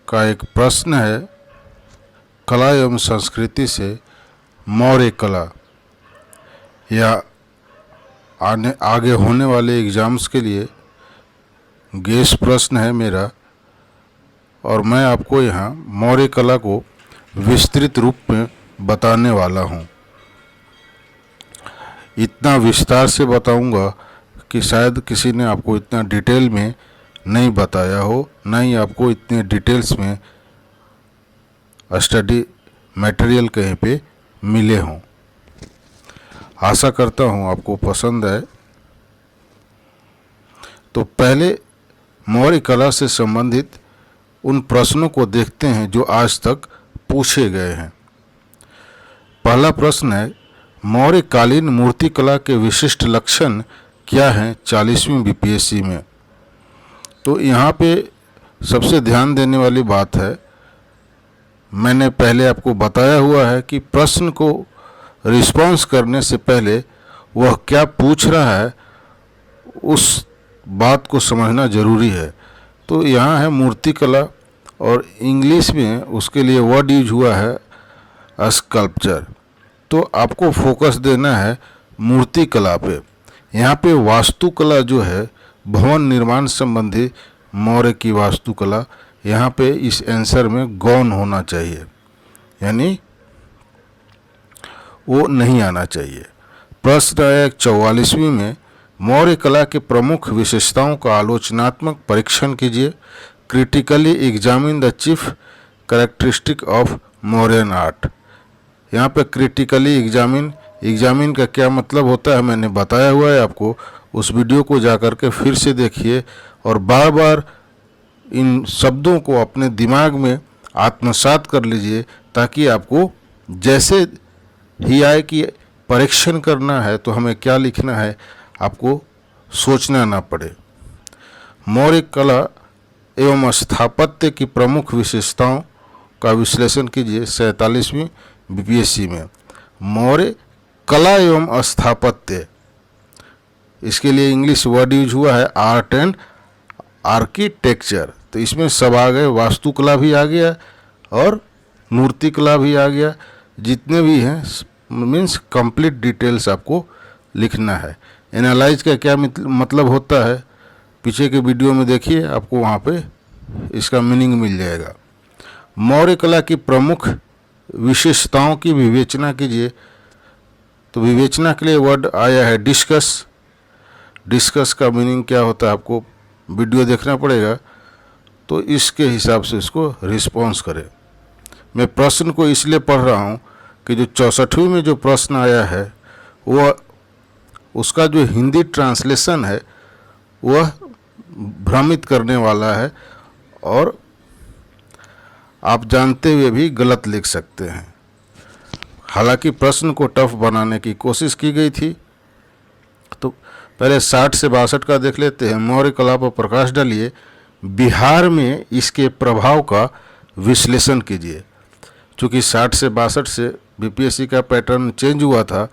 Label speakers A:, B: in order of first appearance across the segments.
A: का एक प्रश्न है, कला एवं संस्कृति से मौर्य कला, या आगे होने वाले एग्ज़ाम्स के लिए गेस प्रश्न है मेरा। और मैं आपको यहाँ मौर्य कला को विस्तृत रूप में बताने वाला हूँ। इतना विस्तार से बताऊँगा कि शायद किसी ने आपको इतना डिटेल में नहीं बताया हो, ना ही आपको इतने डिटेल्स में स्टडी मटेरियल कहीं पे मिले हों। आशा करता हूँ आपको पसंद आए। तो पहले मौर्य कला से संबंधित उन प्रश्नों को देखते हैं जो आज तक पूछे गए हैं। पहला प्रश्न है, मौर्य कालीन मूर्तिकला के विशिष्ट लक्षण क्या हैं 40वीं बीपीएससी में। तो यहाँ पे सबसे ध्यान देने वाली बात है, मैंने पहले आपको बताया हुआ है कि प्रश्न को रिस्पॉन्स करने से पहले वह क्या पूछ रहा है उस बात को समझना ज़रूरी है। तो यहाँ है मूर्तिकला और इंग्लिश में उसके लिए वर्ड यूज हुआ है स्कल्पचर। तो आपको फोकस देना है मूर्तिकला पे। यहाँ पे वास्तुकला जो है, भवन निर्माण संबंधी मौर्य की वास्तुकला, यहाँ पे इस आंसर में गौण होना चाहिए, यानी वो नहीं आना चाहिए। प्रश्न है 44वीं में, मौर्य कला के प्रमुख विशेषताओं का आलोचनात्मक परीक्षण कीजिए। Critically examine the chief characteristic of Mauryan art. यहाँ पे क्रिटिकली एग्जामिन का क्या मतलब होता है मैंने बताया हुआ है आपको। उस वीडियो को जाकर के फिर से देखिए और बार बार इन शब्दों को अपने दिमाग में आत्मसात कर लीजिए, ताकि आपको जैसे ही आए कि परीक्षण करना है तो हमें क्या लिखना है, आपको सोचना ना पड़े। मौर्य कला एवं स्थापत्य की प्रमुख विशेषताओं का विश्लेषण कीजिए 47वीं बीपीएससी में। मौर्य कला एवं स्थापत्य, इसके लिए इंग्लिश वर्ड यूज हुआ है आर्ट एंड आर्किटेक्चर। तो इसमें सब आ गए, वास्तुकला भी आ गया और मूर्तिकला भी आ गया। जितने भी हैं मीन्स कंप्लीट डिटेल्स आपको लिखना है। एनालाइज का क्या मतलब होता है, पीछे के वीडियो में देखिए, आपको वहाँ पे इसका मीनिंग मिल जाएगा। मौर्य कला की प्रमुख विशेषताओं की विवेचना कीजिए। तो विवेचना के लिए वर्ड आया है डिस्कस। डिस्कस का मीनिंग क्या होता है आपको वीडियो देखना पड़ेगा, तो इसके हिसाब से इसको रिस्पॉन्स करें। मैं प्रश्न को इसलिए पढ़ रहा हूँ कि जो 64वीं में जो प्रश्न आया है वह उसका जो हिंदी ट्रांसलेशन है वह भ्रमित करने वाला है और आप जानते हुए भी गलत लिख सकते हैं। हालांकि प्रश्न को टफ बनाने की कोशिश की गई थी। तो पहले 60 से 62 का देख लेते हैं। मौर्य कला पर प्रकाश डालिए, बिहार में इसके प्रभाव का विश्लेषण कीजिए। चूँकि 60 से 62 से बीपीएससी का पैटर्न चेंज हुआ था,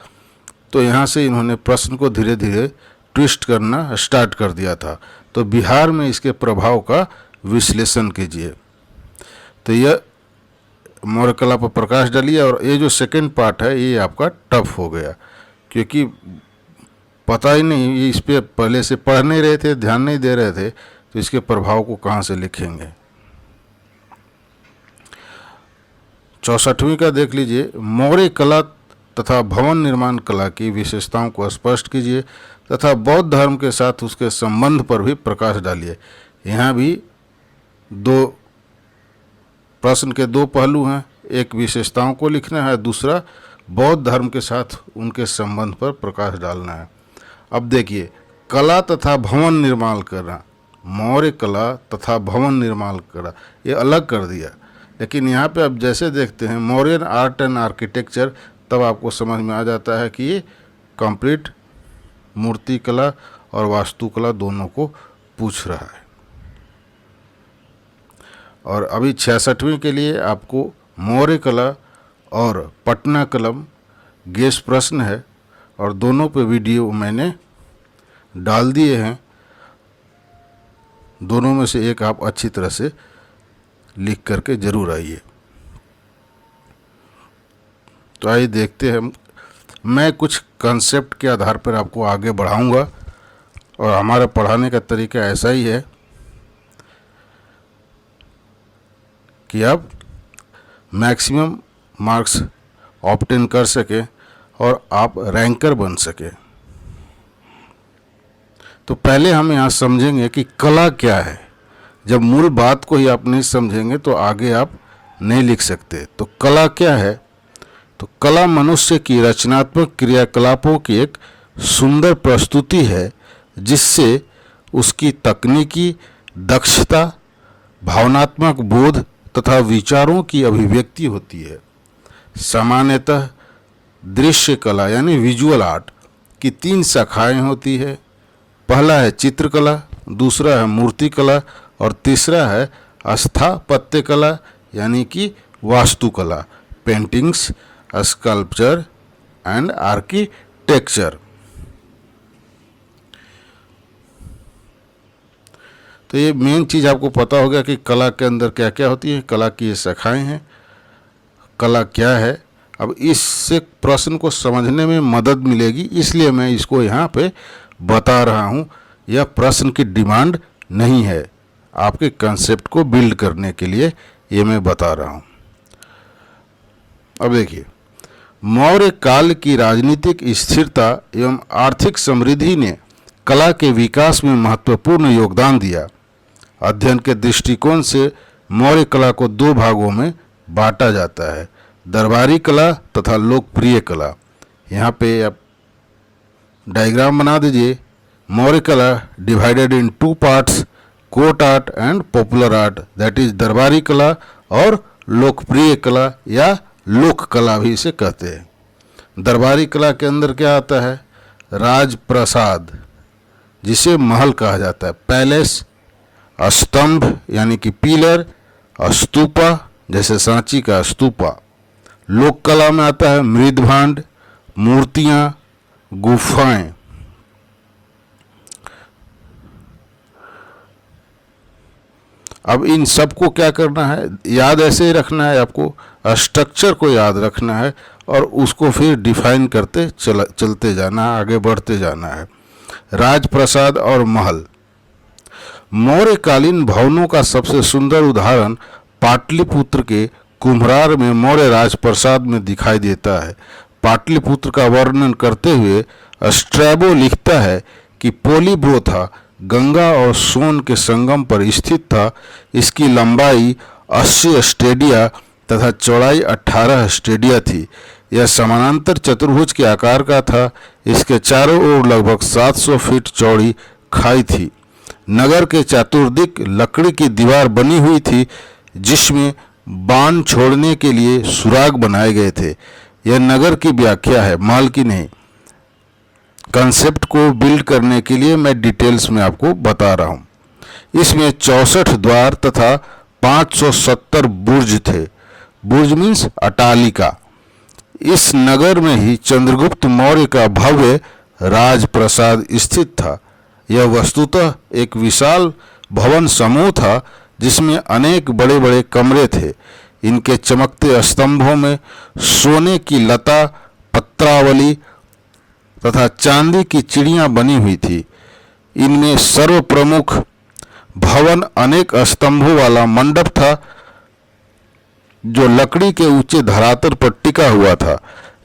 A: तो यहाँ से इन्होंने प्रश्न को धीरे धीरे ट्विस्ट करना स्टार्ट कर दिया था। तो बिहार में इसके प्रभाव का विश्लेषण कीजिए। तो यह मौर्य कला पर प्रकाश डालिए। और ये जो सेकंड पार्ट है ये आपका टफ हो गया, क्योंकि पता ही नहीं, ये इस पर पहले से पढ़ नहीं रहे थे, ध्यान नहीं दे रहे थे, तो इसके प्रभाव को कहाँ से लिखेंगे। 64वीं का देख लीजिए, मौर्य कला तथा भवन निर्माण कला की विशेषताओं को स्पष्ट कीजिए तथा बौद्ध धर्म के साथ उसके संबंध पर भी प्रकाश डालिए। यहाँ भी दो प्रश्न के दो पहलू हैं, एक विशेषताओं को लिखना है, दूसरा बौद्ध धर्म के साथ उनके संबंध पर प्रकाश डालना है। अब देखिए, कला तथा भवन निर्माण करना, मौर्य कला तथा भवन निर्माण कला, ये अलग कर दिया। लेकिन यहाँ पे अब जैसे देखते हैं मौर्यन आर्ट एंड आर्किटेक्चर, तब आपको समझ में आ जाता है कि ये कंप्लीट मूर्तिकला और वास्तुकला दोनों को पूछ रहा है। और अभी 66वीं के लिए आपको मौर्य कला और पटना कलम गेस प्रश्न है, और दोनों पे वीडियो मैंने डाल दिए हैं। दोनों में से एक आप अच्छी तरह से लिख करके जरूर आइए। तो आइए देखते हैं, मैं कुछ कंसेप्ट के आधार पर आपको आगे बढ़ाऊंगा और हमारा पढ़ाने का तरीका ऐसा ही है कि आप मैक्सिमम मार्क्स ऑब्टेन कर सके और आप रैंकर बन सके। तो पहले हम यहाँ समझेंगे कि कला क्या है। जब मूल बात को ही आप नहीं समझेंगे तो आगे आप नहीं लिख सकते। तो कला क्या है? तो कला मनुष्य की रचनात्मक क्रियाकलापों की एक सुंदर प्रस्तुति है जिससे उसकी तकनीकी दक्षता, भावनात्मक बोध तथा विचारों की अभिव्यक्ति होती है। सामान्यतः दृश्य कला यानी विजुअल आर्ट की 3 शाखाएं होती है। पहला है चित्रकला, दूसरा है मूर्तिकला और तीसरा है स्थापत्य कला यानी कि वास्तुकला, पेंटिंग्स, स्कल्पचर एंड आर्किटेक्चर। तो ये मेन चीज़ आपको पता होगा कि कला के अंदर क्या क्या होती है, कला की ये शाखाएं हैं, कला क्या है। अब इससे प्रश्न को समझने में मदद मिलेगी, इसलिए मैं इसको यहाँ पे बता रहा हूँ। यह प्रश्न की डिमांड नहीं है, आपके कंसेप्ट को बिल्ड करने के लिए ये मैं बता रहा हूँ। अब देखिए, मौर्य काल की राजनीतिक स्थिरता एवं आर्थिक समृद्धि ने कला के विकास में महत्वपूर्ण योगदान दिया। अध्ययन के दृष्टिकोण से मौर्य कला को 2 भागों में बांटा जाता है, दरबारी कला तथा लोकप्रिय कला। यहाँ पे आप डायग्राम बना दीजिए। मौर्य कला divided in 2 parts, court art and popular art, that is दरबारी कला और लोकप्रिय कला या लोक कला भी इसे कहते हैं। दरबारी कला के अंदर क्या आता है? राजप्रसाद जिसे महल कहा जाता है, पैलेस, स्तंभ यानी कि पिलर, स्तूपा जैसे सांची का स्तूपा। लोक कला में आता है मृदभांड, मूर्तियां, गुफाएं। अब इन सब को क्या करना है, याद ऐसे ही रखना है आपको, स्ट्रक्चर को याद रखना है और उसको फिर डिफाइन करते चलते जाना है, आगे बढ़ते जाना है। राजप्रसाद और महल। मौर्यकालीन भवनों का सबसे सुंदर उदाहरण पाटलिपुत्र के कुम्हरार में मौर्य राजप्रसाद में दिखाई देता है। पाटलिपुत्र का वर्णन करते हुए स्ट्रैबो लिखता है कि पोलिब्रोथा गंगा और सोन के संगम पर स्थित था। इसकी लंबाई 80 स्टेडिया तथा चौड़ाई 18 स्टेडिया थी। यह समानांतर चतुर्भुज के आकार का था। इसके चारों ओर लगभग 700 फीट चौड़ी खाई थी। नगर के चतुर्दिक लकड़ी की दीवार बनी हुई थी जिसमें बाण छोड़ने के लिए सुराग बनाए गए थे। यह नगर की व्याख्या है, महल की नहीं। कंसेप्ट को बिल्ड करने के लिए मैं डिटेल्स में आपको बता रहा हूँ। इसमें 64 द्वार तथा 570 बुर्ज थे। बुर्ज मीन्स अटालिका। इस नगर में ही चंद्रगुप्त मौर्य का भव्य राजप्रसाद स्थित था। यह वस्तुतः एक विशाल भवन समूह था जिसमें अनेक बड़े बड़े कमरे थे। इनके चमकते स्तंभों में सोने की लता, पत्रावली तथा चांदी की चिड़ियां बनी हुई थी। इनमें सर्व प्रमुख भवन अनेक स्तंभों वाला मंडप था जो लकड़ी के ऊंचे धरातल पर टिका हुआ था।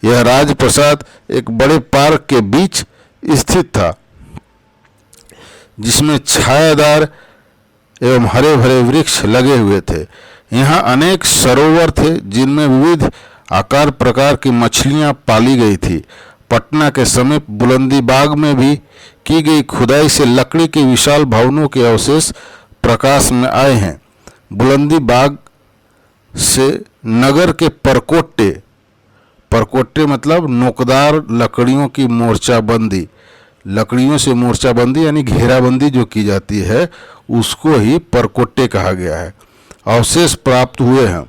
A: यह राजप्रसाद एक बड़े पार्क के बीच स्थित था जिसमें छायादार एवं हरे भरे वृक्ष लगे हुए थे। यहाँ अनेक सरोवर थे जिनमें विविध आकार प्रकार की मछलियाँ पाली गई थी। पटना के समीप बुलंदी बाग में भी की गई खुदाई से लकड़ी के विशाल भवनों के अवशेष प्रकाश में आए हैं। बुलंदी बाग से नगर के परकोटे, परकोटे मतलब नोकदार लकड़ियों की मोर्चाबंदी, लकड़ियों से मोर्चाबंदी यानी घेराबंदी जो की जाती है उसको ही परकोटे कहा गया है, अवशेष प्राप्त हुए हैं।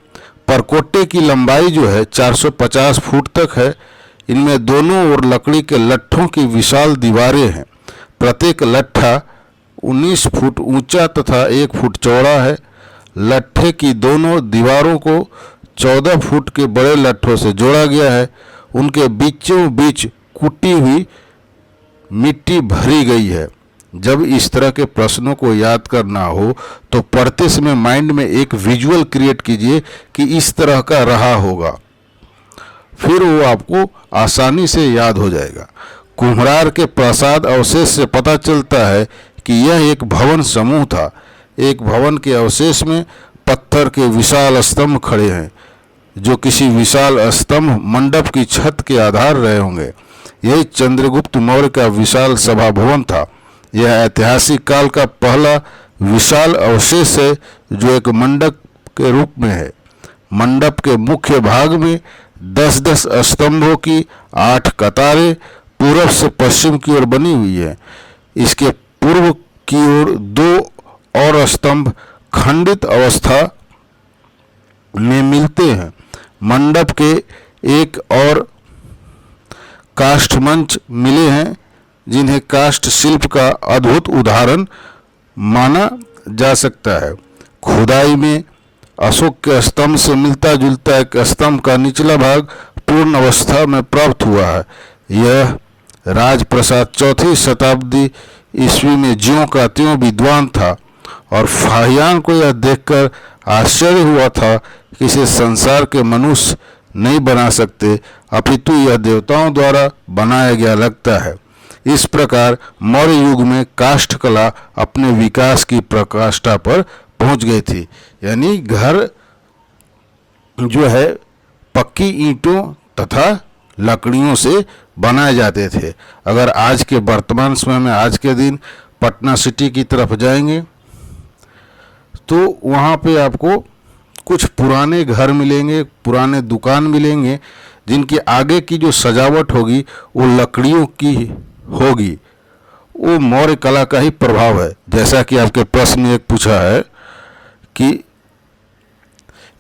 A: परकोटे की लंबाई जो है 450 फुट तक है। इनमें दोनों ओर लकड़ी के लट्ठों की विशाल दीवारें हैं। प्रत्येक लट्ठा 19 फुट ऊंचा तथा 1 फुट चौड़ा है। लट्ठे की दोनों दीवारों को 14 फुट के बड़े लट्ठों से जोड़ा गया है। उनके बीचों बीच कुटी हुई मिट्टी भरी गई है। जब इस तरह के प्रश्नों को याद करना हो तो पढ़ते समय माइंड में एक विजुअल क्रिएट कीजिए कि इस तरह का रहा होगा, फिर वो आपको आसानी से याद हो जाएगा। कुम्हरार के प्रासाद अवशेष से पता चलता है कि यह एक भवन समूह था। एक भवन के अवशेष में पत्थर के विशाल स्तंभ खड़े हैं, जो किसी विशाल स्तंभ मंडप की छत के आधार रहे होंगे। यही चंद्रगुप्त मौर्य का विशाल सभा भवन था। यह ऐतिहासिक काल का पहला विशाल अवशेष है जो एक मंडप के रूप में है। मंडप के मुख्य भाग में 10-10 स्तंभों की 8 कतारें पूर्व से पश्चिम की ओर बनी हुई है। इसके पूर्व की ओर 2 और स्तंभ खंडित अवस्था में मिलते हैं। मंडप के एक और काष्ठ मंच मिले हैं, जिन्हें काष्ठ शिल्प का अद्भुत उदाहरण माना जा सकता है। खुदाई में अशोक के स्तंभ से मिलता जुलता एक स्तंभ का निचला भाग पूर्ण अवस्था में प्राप्त हुआ है। यह राजप्रसाद 4वीं शताब्दी ईस्वी में ज्यों का त्यों विद्वान था और फाहियान को यह देखकर आश्चर्य हुआ था कि इसे संसार के मनुष्य नहीं बना सकते, अपितु यह देवताओं द्वारा बनाया गया लगता है। इस प्रकार मौर्य युग में काष्ठ कला अपने विकास की प्रकाष्ठा पर पहुंच गई थी। यानी घर जो है पक्की ईंटों तथा लकड़ियों से बनाए जाते थे। अगर आज के वर्तमान समय में आज के दिन पटना सिटी की तरफ जाएंगे तो वहाँ पे आपको कुछ पुराने घर मिलेंगे, पुराने दुकान मिलेंगे, जिनकी आगे की जो सजावट होगी वो लकड़ियों की होगी। वो मौर्य कला का ही प्रभाव है। जैसा कि आपके प्रश्न में एक पूछा है कि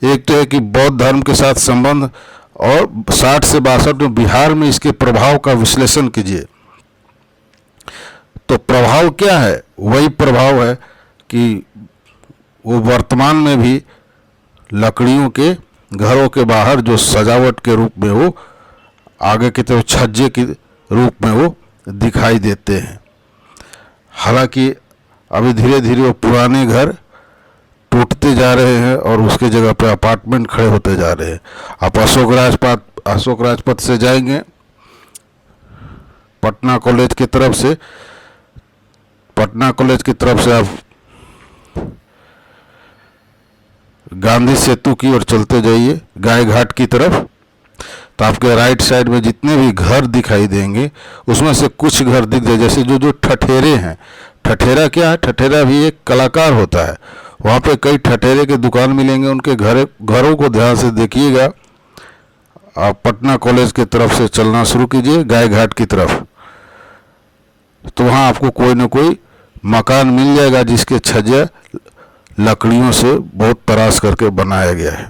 A: एक तो है कि बौद्ध धर्म के साथ संबंध, और 60 से 62 में बिहार में इसके प्रभाव का विश्लेषण कीजिए। तो प्रभाव क्या है? वही प्रभाव है कि वो वर्तमान में भी लकड़ियों के घरों के बाहर जो सजावट के रूप में वो आगे की तरफ छज्जे के रूप में वो दिखाई देते हैं। हालांकि अभी धीरे धीरे वो पुराने घर टूटते जा रहे हैं और उसके जगह पे अपार्टमेंट खड़े होते जा रहे हैं। आप अशोक राजपथ से जाएंगे पटना कॉलेज की तरफ से, आप गांधी सेतु की ओर चलते जाइए गाय घाट की तरफ, तो आपके राइट साइड में जितने भी घर दिखाई देंगे उसमें से कुछ घर दिख जाए। जैसे जो ठठेरे हैं, ठठेरा क्या है? ठठेरा भी एक कलाकार होता है। वहाँ पे कई ठठेरे के दुकान मिलेंगे, उनके घरों को ध्यान से देखिएगा। आप पटना कॉलेज की तरफ से चलना शुरू कीजिए गाय घाट की तरफ, तो वहाँ आपको कोई न कोई मकान मिल जाएगा जिसके छज्जे लकड़ियों से बहुत तराश करके बनाया गया है।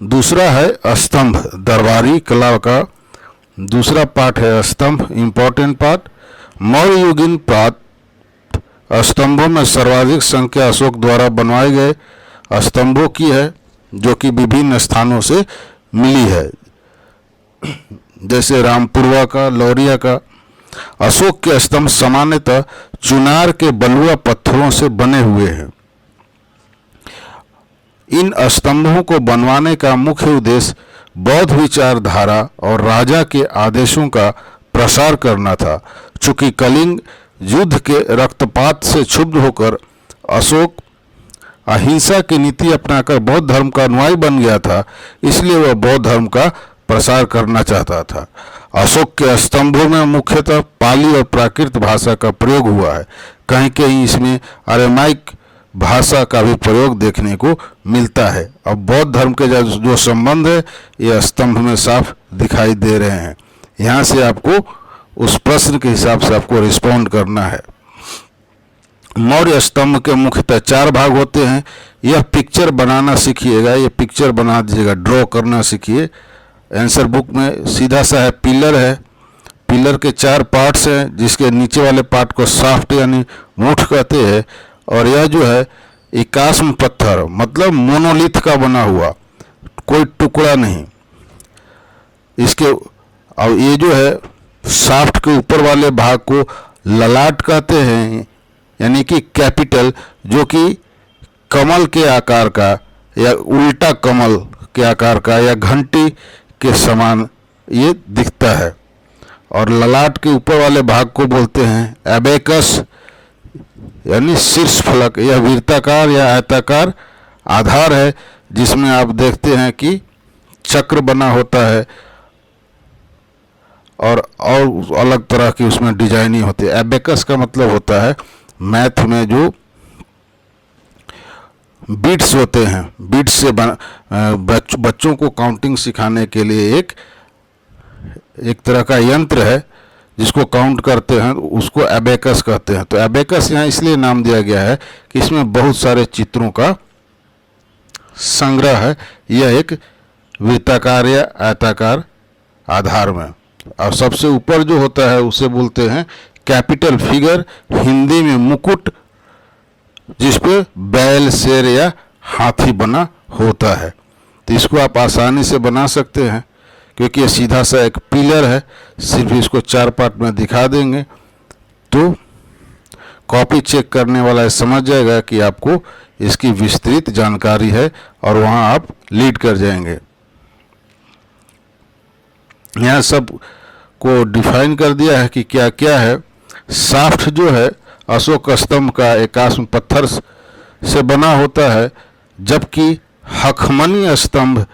A: दूसरा है स्तंभ। दरबारी कला का दूसरा पार्ट है स्तंभ, इंपॉर्टेंट पार्ट। मौर्य युगीन स्तंभों में सर्वाधिक संख्या अशोक द्वारा बनवाए गए स्तंभों की है, जो कि विभिन्न स्थानों से मिली है, जैसे रामपुरवा का, लौरिया का। अशोक के स्तंभ सामान्यतः चुनार के बलुआ पत्थरों से बने हुए हैं। इन स्तंभों को बनवाने का मुख्य उद्देश्य बौद्ध विचारधारा और राजा के आदेशों का प्रसार करना था। चूंकि कलिंग युद्ध के रक्तपात से क्षुब्ध होकर अशोक अहिंसा की नीति अपनाकर बौद्ध धर्म का अनुयायी बन गया था, इसलिए वह बौद्ध धर्म का प्रसार करना चाहता था। अशोक के स्तंभों में मुख्यतः पाली और प्राकृत भाषा का प्रयोग हुआ है। कहीं कहीं इसमें अरेमाइक भाषा का भी प्रयोग देखने को मिलता है। अब बौद्ध धर्म के जो संबंध है ये स्तंभ में साफ दिखाई दे रहे हैं। यहाँ से आपको उस प्रश्न के हिसाब से आपको रिस्पॉन्ड करना है। मौर्य स्तंभ के मुख्यतः 4 भाग होते हैं। यह पिक्चर बनाना सीखिएगा, ये पिक्चर बना दीजिएगा, ड्रॉ करना सीखिए। आंसर बुक में सीधा सा है, पिलर है। पिलर के 4 पार्ट्स हैं, जिसके नीचे वाले पार्ट को शाफ्ट यानी मूठ कहते हैं, और यह जो है एकास्म पत्थर मतलब मोनोलिथ का बना हुआ, कोई टुकड़ा नहीं इसके। और ये जो है शाफ्ट के ऊपर वाले भाग को ललाट कहते हैं, यानी कि कैपिटल, जो कि कमल के आकार का या उल्टा कमल के आकार का या घंटी के समान ये दिखता है। और ललाट के ऊपर वाले भाग को बोलते हैं एबेकस, यानी शीर्ष फलक। यह वृत्ताकार या आयताकार आधार है जिसमें आप देखते हैं कि चक्र बना होता है और अलग तरह की उसमें डिजाइनिंग होती है। एबेकस का मतलब होता है मैथ में जो बीट्स होते हैं, बीट्स से बच्चों को काउंटिंग सिखाने के लिए एक तरह का यंत्र है जिसको काउंट करते हैं, उसको एबेकस कहते हैं। तो एबेकस यहाँ इसलिए नाम दिया गया है कि इसमें बहुत सारे चित्रों का संग्रह है। यह एक वृत्ताकार या आयताकार आधार में, और सबसे ऊपर जो होता है उसे बोलते हैं कैपिटल फिगर, हिंदी में मुकुट, जिस पे बैल, शेर या हाथी बना होता है। तो इसको आप आसानी से बना सकते हैं क्योंकि ये सीधा सा एक पिलर है। सिर्फ इसको 4 पार्ट में दिखा देंगे तो कॉपी चेक करने वाला समझ जाएगा कि आपको इसकी विस्तृत जानकारी है और वहाँ आप लीड कर जाएंगे। यहाँ सब को डिफाइन कर दिया है कि क्या क्या है। शाफ्ट जो है अशोक स्तंभ का एकास्म पत्थर से बना होता है, जबकि हखमनी स्तंभ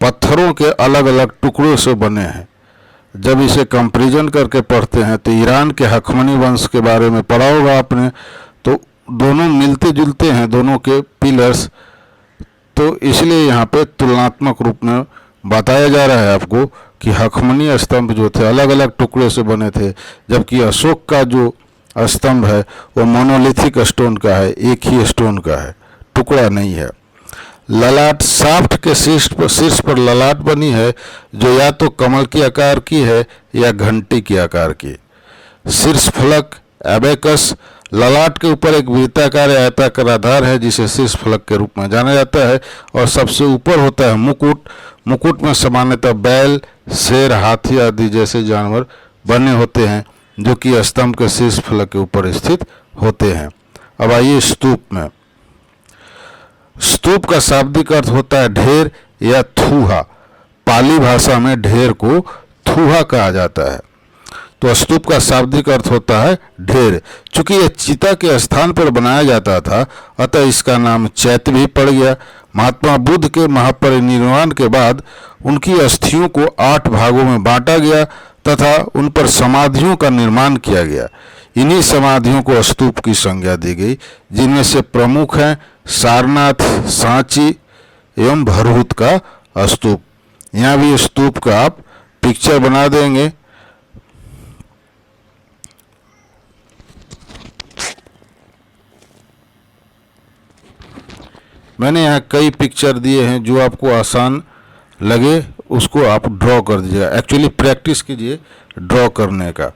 A: पत्थरों के अलग अलग टुकड़ों से बने हैं। जब इसे कंपैरिजन करके पढ़ते हैं तो ईरान के हखमनी वंश के बारे में पढ़ा होगा आपने, तो दोनों मिलते जुलते हैं, दोनों के पिलर्स। तो इसलिए यहाँ पे तुलनात्मक रूप में बताया जा रहा है आपको कि हखमनी स्तंभ जो थे अलग अलग टुकड़े से बने थे, जबकि अशोक का जो स्तंभ है वो मोनोलिथिक स्टोन का है, एक ही स्टोन का है, टुकड़ा नहीं है। ललाट, शाफ्ट के शीर्ष पर ललाट बनी है जो या तो कमल के आकार की है या घंटी के आकार की। शीर्ष फलक एबेकस, ललाट के ऊपर एक वृत्ताकार या आयताकार आधार है जिसे शीर्ष फलक के रूप में जाना जाता है। और सबसे ऊपर होता है मुकुट। मुकुट में सामान्यतः बैल, शेर, हाथी आदि जैसे जानवर बने होते हैं जो कि स्तंभ के शीर्ष फलक के ऊपर स्थित होते हैं। अब आइए स्तूप में। स्तूप का शाब्दिक अर्थ होता है ढेर या थूहा। पाली भाषा में ढेर को थूहा कहा जाता है। तो स्तूप का शाब्दिक अर्थ होता है ढेर। चूंकि यह चिता के स्थान पर बनाया जाता था, अतः इसका नाम चैत्य भी पड़ गया। महात्मा बुद्ध के महापरिनिर्वाण के बाद उनकी अस्थियों को 8 भागों में बांटा गया तथा उन पर समाधियों का निर्माण किया गया। इन्हीं समाधियों को स्तूप की संज्ञा दी गई, जिनमें से प्रमुख हैं सारनाथ, सांची एवं भरहुत का स्तूप। यहाँ भी स्तूप का आप पिक्चर बना देंगे। मैंने यहाँ कई पिक्चर दिए हैं, जो आपको आसान लगे उसको आप ड्रॉ कर दीजिएगा। एक्चुअली प्रैक्टिस कीजिए ड्रॉ करने का।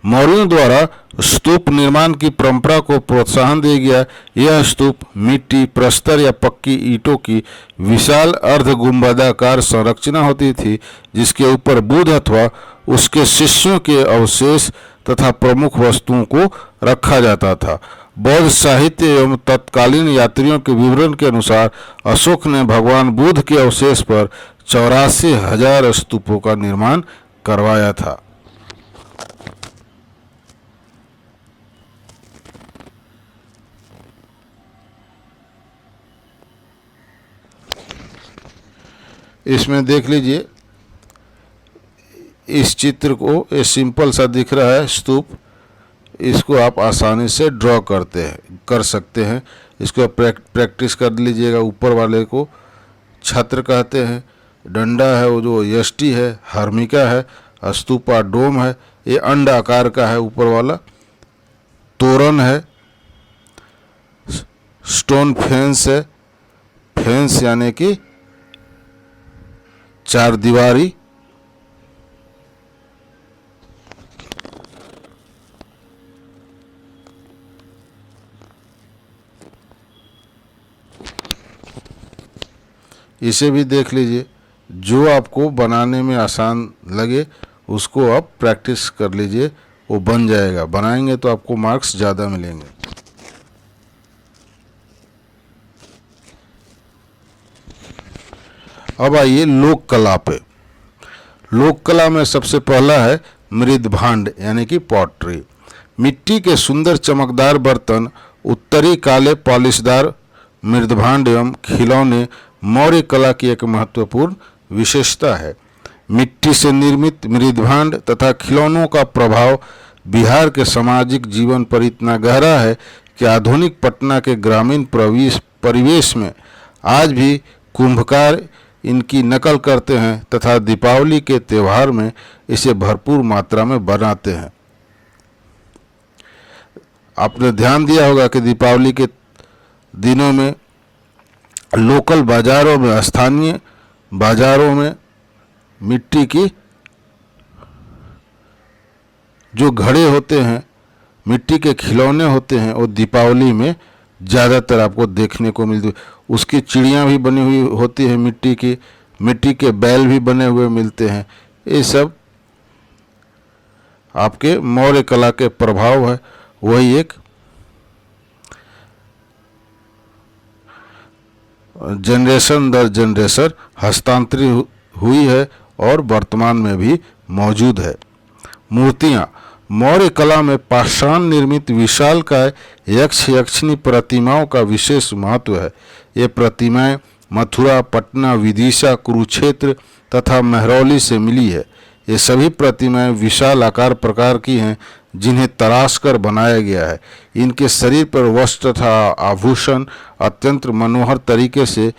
A: मौर्यों द्वारा स्तूप निर्माण की परंपरा को प्रोत्साहन दिया गया। यह स्तूप मिट्टी, प्रस्तर या पक्की ईंटों की विशाल अर्ध गुंबदाकार संरचना होती थी, जिसके ऊपर बुद्ध अथवा उसके शिष्यों के अवशेष तथा प्रमुख वस्तुओं को रखा जाता था। बौद्ध साहित्य एवं तत्कालीन यात्रियों के विवरण के अनुसार अशोक ने भगवान बुद्ध के अवशेष पर 84,000 स्तूपों का निर्माण करवाया था। इसमें देख लीजिए, इस चित्र को, ये सिंपल सा दिख रहा है स्तूप, इसको आप आसानी से ड्रॉ कर सकते हैं। इसको प्रैक्टिस कर लीजिएगा। ऊपर वाले को छत्र कहते हैं, डंडा है वो जो यष्टि है, हर्मिका है, स्तूपा डोम है, ये अंड आकार का है ऊपर वाला, तोरण है, स्टोन फेंस है, फेंस यानी कि 4 दीवारी, इसे भी देख लीजिए। जो आपको बनाने में आसान लगे उसको आप प्रैक्टिस कर लीजिए, वो बन जाएगा। बनाएंगे तो आपको मार्क्स ज़्यादा मिलेंगे। अब आइए लोक कला पे। लोक कला में सबसे पहला है मृदभांड यानी कि पॉटरी। मिट्टी के सुंदर चमकदार बर्तन, उत्तरी काले पॉलिशदार मृदभांड एवं खिलौने मौर्य कला की एक महत्वपूर्ण विशेषता है। मिट्टी से निर्मित मृदभांड तथा खिलौनों का प्रभाव बिहार के सामाजिक जीवन पर इतना गहरा है कि आधुनिक पटना के ग्रामीण परिवेश में आज भी कुंभकार इनकी नकल करते हैं तथा दीपावली के त्यौहार में इसे भरपूर मात्रा में बनाते हैं। आपने ध्यान दिया होगा कि दीपावली के दिनों में लोकल बाज़ारों में, स्थानीय बाज़ारों में मिट्टी की जो घड़े होते हैं, मिट्टी के खिलौने होते हैं, वो दीपावली में ज़्यादातर आपको देखने को मिलती है। उसकी चिड़ियाँ भी बनी हुई होती है मिट्टी की, मिट्टी के बैल भी बने हुए मिलते हैं। ये सब आपके मौर्य कला के प्रभाव है। वही एक जनरेशन दर जनरेशन हस्तांतरित हुई है और वर्तमान में भी मौजूद है। मूर्तियाँ। मौर्य कला में पाषाण निर्मित विशालकाय यक्ष यक्षिणी प्रतिमाओं का विशेष महत्व है। ये प्रतिमाएं मथुरा, पटना, विदिशा, कुरुक्षेत्र तथा महरौली से मिली है। ये सभी प्रतिमाएं विशाल आकार प्रकार की हैं जिन्हें तराश कर बनाया गया है। इनके शरीर पर वस्त्र तथा आभूषण अत्यंत मनोहर तरीके से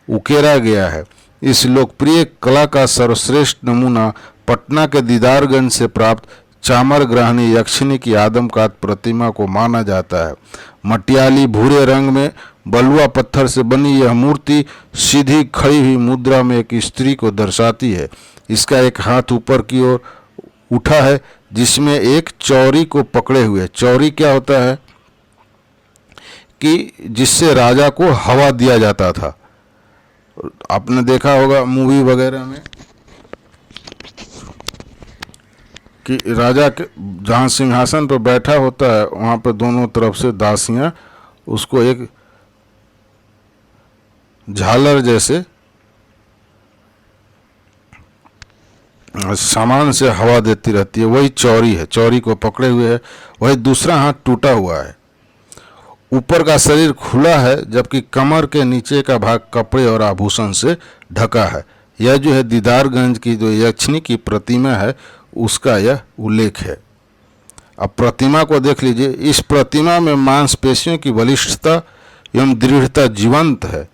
A: उकेरा गया है। इस लोकप्रिय कला का सर्वश्रेष्ठ नमूना पटना के दीदारगंज से प्राप्त चामर ग्रहणी यक्षिणी की आदमकद प्रतिमा को माना जाता है। मटियाली भूरे रंग में बलुआ पत्थर से बनी यह मूर्ति सीधी खड़ी हुई मुद्रा में एक स्त्री को दर्शाती है। इसका एक हाथ ऊपर की ओर उठा है जिसमें एक चौरी को पकड़े हुए। चौरी क्या होता है कि जिससे राजा को हवा दिया जाता था। आपने देखा होगा मूवी वगैरह में कि राजा के जहाँ सिंहासन पर बैठा होता है वहाँ पर दोनों तरफ से दासियाँ उसको एक झालर जैसे सामान से हवा देती रहती है। वही चौरी है, चौरी को पकड़े हुए है। वही दूसरा हाथ टूटा हुआ है। ऊपर का शरीर खुला है जबकि कमर के नीचे का भाग कपड़े और आभूषण से ढका है। यह जो है दीदारगंज की जो यक्षिणी की प्रतिमा है उसका यह उल्लेख है। अब प्रतिमा को देख लीजिए। इस प्रतिमा में मांसपेशियों की बलिष्ठता एवं दृढ़ता जीवंत है।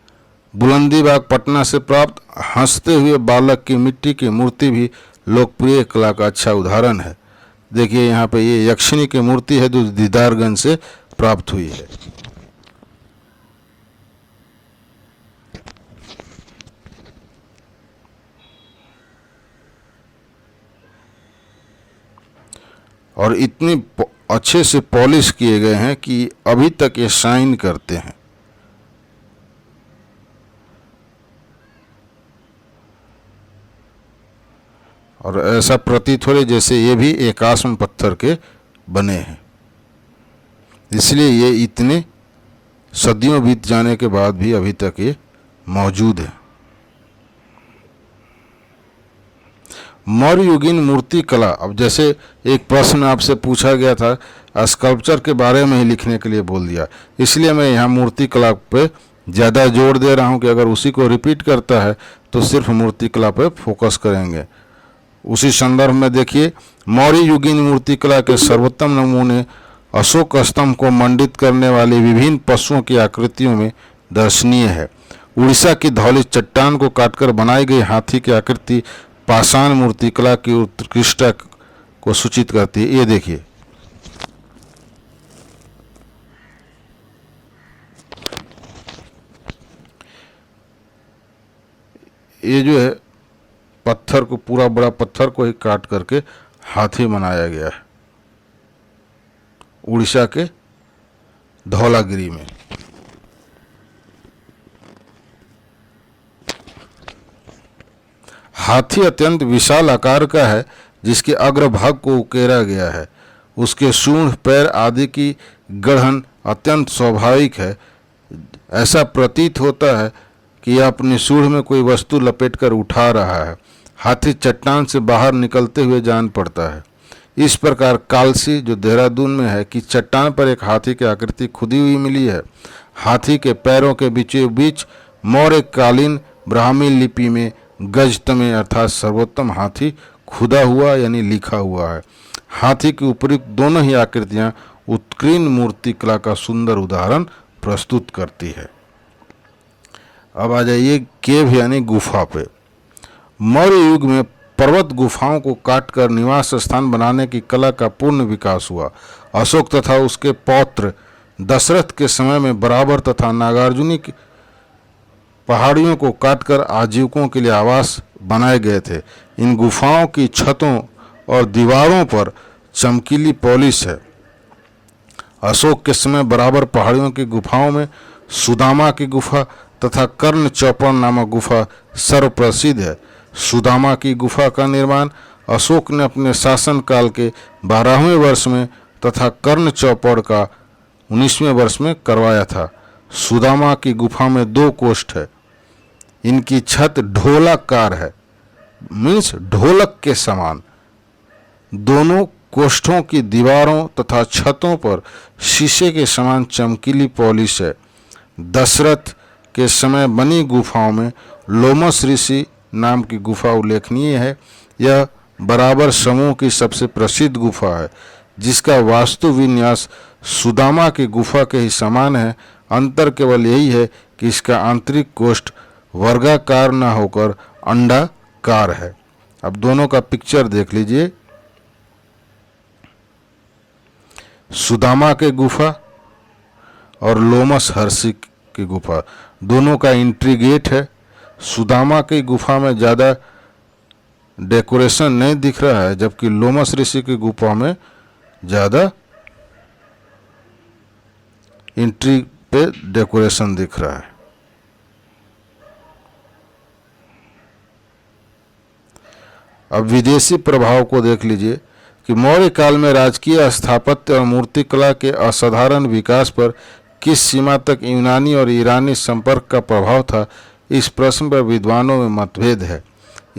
A: बुलंदीबाग पटना से प्राप्त हंसते हुए बालक की मिट्टी की मूर्ति भी लोकप्रिय कला का अच्छा उदाहरण है। देखिए यहाँ पे ये यक्षिणी की मूर्ति है जो दीदारगंज से प्राप्त हुई है। और इतनी अच्छे से पॉलिश किए गए हैं कि अभी तक ये शाइन करते हैं। और ऐसा प्रतीत हो रहा है जैसे ये भी एकाश्म पत्थर के बने हैं। इसलिए ये इतने सदियों बीत जाने के बाद भी अभी तक ये मौजूद है। मौर्य युगीन मूर्ति कला। अब जैसे एक प्रश्न आपसे पूछा गया था, स्कल्पचर के बारे में ही लिखने के लिए बोल दिया, इसलिए मैं यहाँ मूर्ति कला पे ज़्यादा जोर दे रहा हूँ कि अगर उसी को रिपीट करता है तो सिर्फ मूर्ति कला पे फोकस करेंगे। उसी संदर्भ में देखिए, मौर्य युगीन मूर्ति कला के सर्वोत्तम नमूने अशोक स्तंभ को मंडित करने वाली विभिन्न पशुओं की आकृतियों में दर्शनीय है। उड़ीसा की धौली चट्टान को काटकर बनाई गई हाथी की आकृति पाषाण मूर्ति कला की उत्कृष्टता को सूचित करती है। ये देखिए, ये जो है पत्थर को, पूरा बड़ा पत्थर को ही काट करके हाथी बनाया गया है उड़ीसा के धौलागिरी में। हाथी अत्यंत विशाल आकार का है जिसके अग्रभाग को उकेरा गया है। उसके सूंड, पैर आदि की गढ़न अत्यंत स्वाभाविक है। ऐसा प्रतीत होता है कि यह अपनी सूंड में कोई वस्तु लपेटकर उठा रहा है। हाथी चट्टान से बाहर निकलते हुए जान पड़ता है। इस प्रकार कालसी, जो देहरादून में है, कि चट्टान पर एक हाथी की आकृति खुदी हुई मिली है। हाथी के पैरों के बीचों बीच मौर्य कालीन ब्राह्मी लिपि में गजतमे अर्थात सर्वोत्तम हाथी खुदा हुआ यानी लिखा हुआ है। हाथी की उपयुक्त दोनों ही आकृतियां उत्कीर्ण मूर्ति कला का सुंदर उदाहरण प्रस्तुत करती है। अब आ जाइए केव यानी गुफा पे। मौर्य युग में पर्वत गुफाओं को काटकर निवास स्थान बनाने की कला का पूर्ण विकास हुआ। अशोक तथा उसके पौत्र दशरथ के समय में बराबर तथा नागार्जुनी की पहाड़ियों को काटकर आजीविकों के लिए आवास बनाए गए थे। इन गुफाओं की छतों और दीवारों पर चमकीली पॉलिश है। अशोक के समय बराबर पहाड़ियों की गुफाओं में सुदामा की गुफा तथा कर्ण चौपड़ नामक गुफा सर्वप्रसिद्ध है। सुदामा की गुफा का निर्माण अशोक ने अपने शासनकाल के 12वें वर्ष में तथा कर्ण चौपड़ का 19वें वर्ष में करवाया था। सुदामा की गुफा में 2 कोष्ठ है। इनकी छत ढोलाकार है, मीन्स ढोलक के समान। दोनों कोष्ठों की दीवारों तथा छतों पर शीशे के समान चमकीली पॉलिश है। दशरथ के समय बनी गुफाओं में लोमस ऋषि नाम की गुफा उल्लेखनीय है। यह बराबर समूह की सबसे प्रसिद्ध गुफा है, जिसका वास्तु विन्यास सुदामा की गुफा के ही समान है। अंतर केवल यही है कि इसका आंतरिक कोष्ठ वर्गाकार न होकर अंडाकार है। अब दोनों का पिक्चर देख लीजिए। सुदामा के गुफा और लोमस ऋषि की गुफा, दोनों का एंट्री गेट है। सुदामा की गुफा में ज़्यादा डेकोरेशन नहीं दिख रहा है, जबकि लोमस ऋषि की गुफा में ज़्यादा एंट्री पे डेकोरेशन दिख रहा है। अब विदेशी प्रभाव को देख लीजिए कि मौर्य काल में राजकीय स्थापत्य और मूर्तिकला के असाधारण विकास पर किस सीमा तक यूनानी और ईरानी संपर्क का प्रभाव था, इस प्रश्न पर विद्वानों में मतभेद है।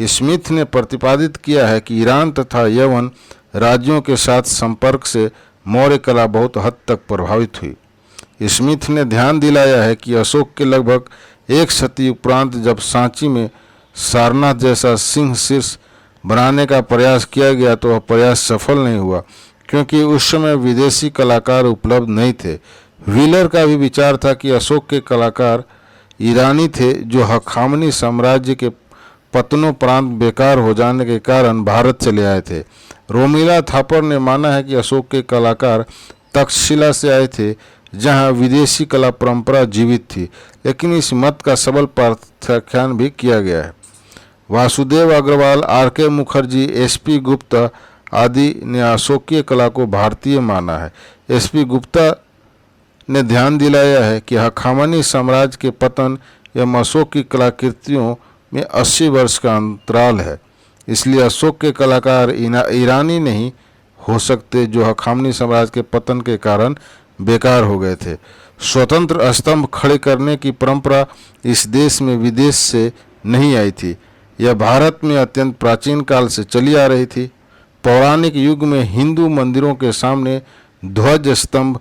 A: स्मिथ ने प्रतिपादित किया है कि ईरान तथा यवन राज्यों के साथ संपर्क से मौर्य कला बहुत हद तक प्रभावित हुई। स्मिथ ने ध्यान दिलाया है कि अशोक के लगभग 1 शती उपरांत जब सांची में सारनाथ जैसा सिंह शीर्ष बनाने का प्रयास किया गया तो वह प्रयास सफल नहीं हुआ, क्योंकि उस समय विदेशी कलाकार उपलब्ध नहीं थे। व्हीलर का भी विचार था कि अशोक के कलाकार ईरानी थे, जो हखामनी साम्राज्य के पतनोपरांत बेकार हो जाने के कारण भारत चले आए थे। रोमिला थापर ने माना है कि अशोक के कलाकार तक्षशिला से आए थे, जहां विदेशी कला परंपरा जीवित थी, लेकिन इस मत का सबल प्रत्याख्यान भी किया गया है। वासुदेव अग्रवाल, आर.के. मुखर्जी, एस.पी. गुप्ता आदि ने अशोकीय कला को भारतीय माना है। एस.पी. गुप्ता ने ध्यान दिलाया है कि हखामनी साम्राज्य के पतन एवं अशोक की कलाकृतियों में 80 वर्ष का अंतराल है, इसलिए अशोक के कलाकार ईरानी नहीं हो सकते, जो हखामनी साम्राज्य के पतन के कारण बेकार हो गए थे। स्वतंत्र स्तंभ खड़े करने की परंपरा इस देश में विदेश से नहीं आई थी, यह भारत में अत्यंत प्राचीन काल से चली आ रही थी। पौराणिक युग में हिंदू मंदिरों के सामने ध्वज स्तंभ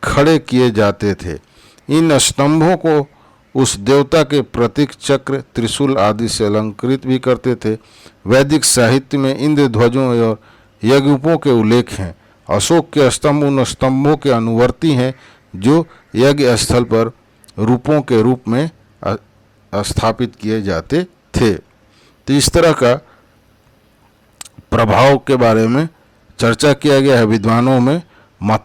A: खड़े किए जाते थे। इन स्तंभों को उस देवता के प्रतीक चक्र, त्रिशूल आदि से अलंकृत भी करते थे। वैदिक साहित्य में इंद्र ध्वजों और यज्ञोपों के उल्लेख हैं। अशोक के स्तंभ उन स्तंभों के अनुवर्ती हैं जो यज्ञ स्थल पर रूपों के रूप में स्थापित किए जाते थे। तो इस तरह का प्रभाव के बारे में चर्चा किया गया है विद्वानों में। मत